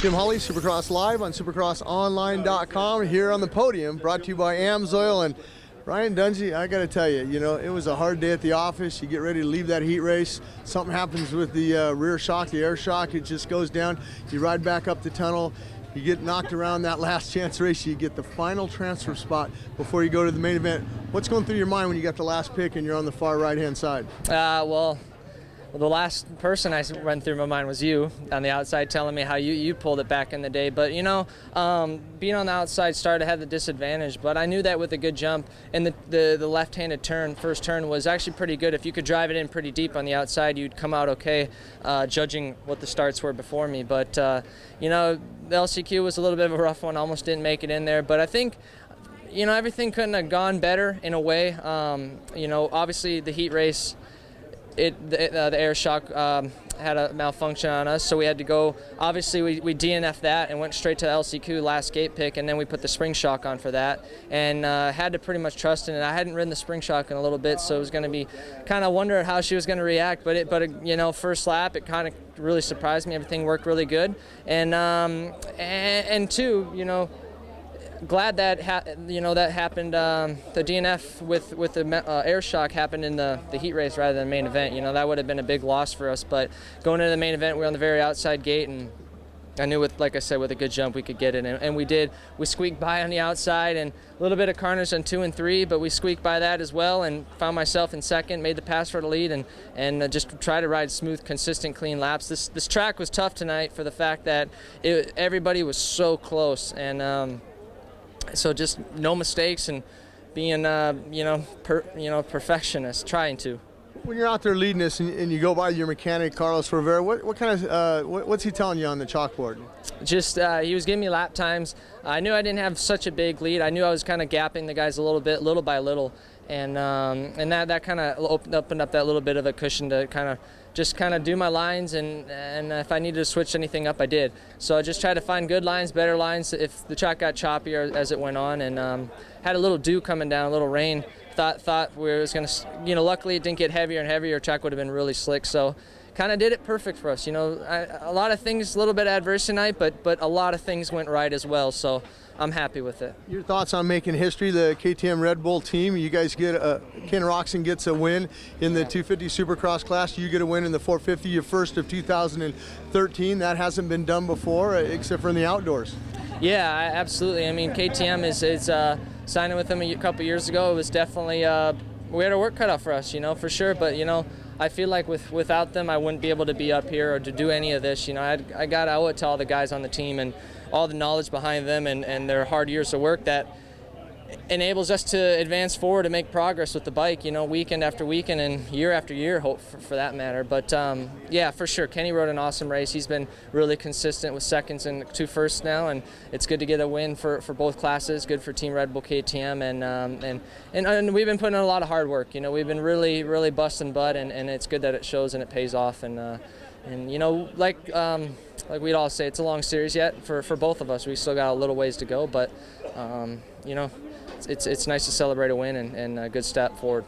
Jim Holley, Supercross Live on supercrossonline.com, here on the podium, brought to you by AMSOIL. And Ryan Dungey, I got to tell you, it was a hard day at the office. You get ready to leave that heat race. Something happens with the rear shock, the air shock. It just goes down. You ride back up the tunnel. You get knocked around that last chance race. You get the final transfer spot before you go to the main event. What's going through your mind when you got the last pick and you're on the far right-hand side? Well, the last person I went through my mind was you on the outside, telling me how you pulled it back in the day. But being on the outside started to have the disadvantage. But I knew that with a good jump, and the left-handed turn, first turn, was actually pretty good. If you could drive it in pretty deep on the outside, you'd come out okay, judging what the starts were before me. But the LCQ was a little bit of a rough one. Almost didn't make it in there. But I think everything couldn't have gone better in a way. Obviously the heat race, the air shock had a malfunction on us, so we had to go. Obviously, we DNF'd that and went straight to the LCQ last gate pick, and then we put the spring shock on for that, and had to pretty much trust in it. I hadn't ridden the spring shock in a little bit, so it was going to be kind of wondering how she was going to react. But first lap, it kind of really surprised me. Everything worked really good, and two, glad that that happened. The DNF with the air shock happened in the heat race rather than the main event. That would have been a big loss for us. But going into the main event, we were on the very outside gate, and I knew like I said, with a good jump, we could get it, and we did. We squeaked by on the outside, and a little bit of carnage on 2 and 3, but we squeaked by that as well, and found myself in second, made the pass for the lead, and just try to ride smooth, consistent, clean laps. This track was tough tonight for the fact that everybody was so close, and so just no mistakes and being, perfectionist, trying to. When you're out there leading this and you go by your mechanic, Carlos Rivera, what kind of, what's he telling you on the chalkboard? Just he was giving me lap times. I knew I didn't have such a big lead. I knew I was kind of gapping the guys a little bit, little by little, and that kind of opened up that little bit of a cushion to kind of do my lines, and if I needed to switch anything up, I did. So I just tried to find good lines, better lines if the track got choppier as it went on, and had a little dew coming down, a little rain. Thought we was going to, luckily it didn't get heavier and heavier. Track would have been really slick, so kind of did it perfect for us. A lot of things, a little bit adverse tonight, but a lot of things went right as well, so I'm happy with it. Your thoughts on making history, the KTM Red Bull team? You guys get Ken Roczen gets a win in the 250 Supercross class. You get a win in the 450, your first of 2013. That hasn't been done before, except for in the outdoors. Yeah, absolutely. I mean, KTM is signing with them a couple years ago. It was definitely we had our work cut out for us, for sure. But I feel like without them, I wouldn't be able to be up here or to do any of this. I owe it to all the guys on the team and all the knowledge behind them and their hard years of work that enables us to advance forward and make progress with the bike, weekend after weekend and year after year, hope for that matter. But yeah, for sure, Kenny rode an awesome race. He's been really consistent with seconds and 2 firsts now, and it's good to get a win for both classes. Good for Team Red Bull KTM, and we've been putting in a lot of hard work. We've been really busting butt, and it's good that it shows and it pays off. And like we'd all say, it's a long series yet for both of us. We still got a little ways to go, but it's nice to celebrate a win and a good step forward.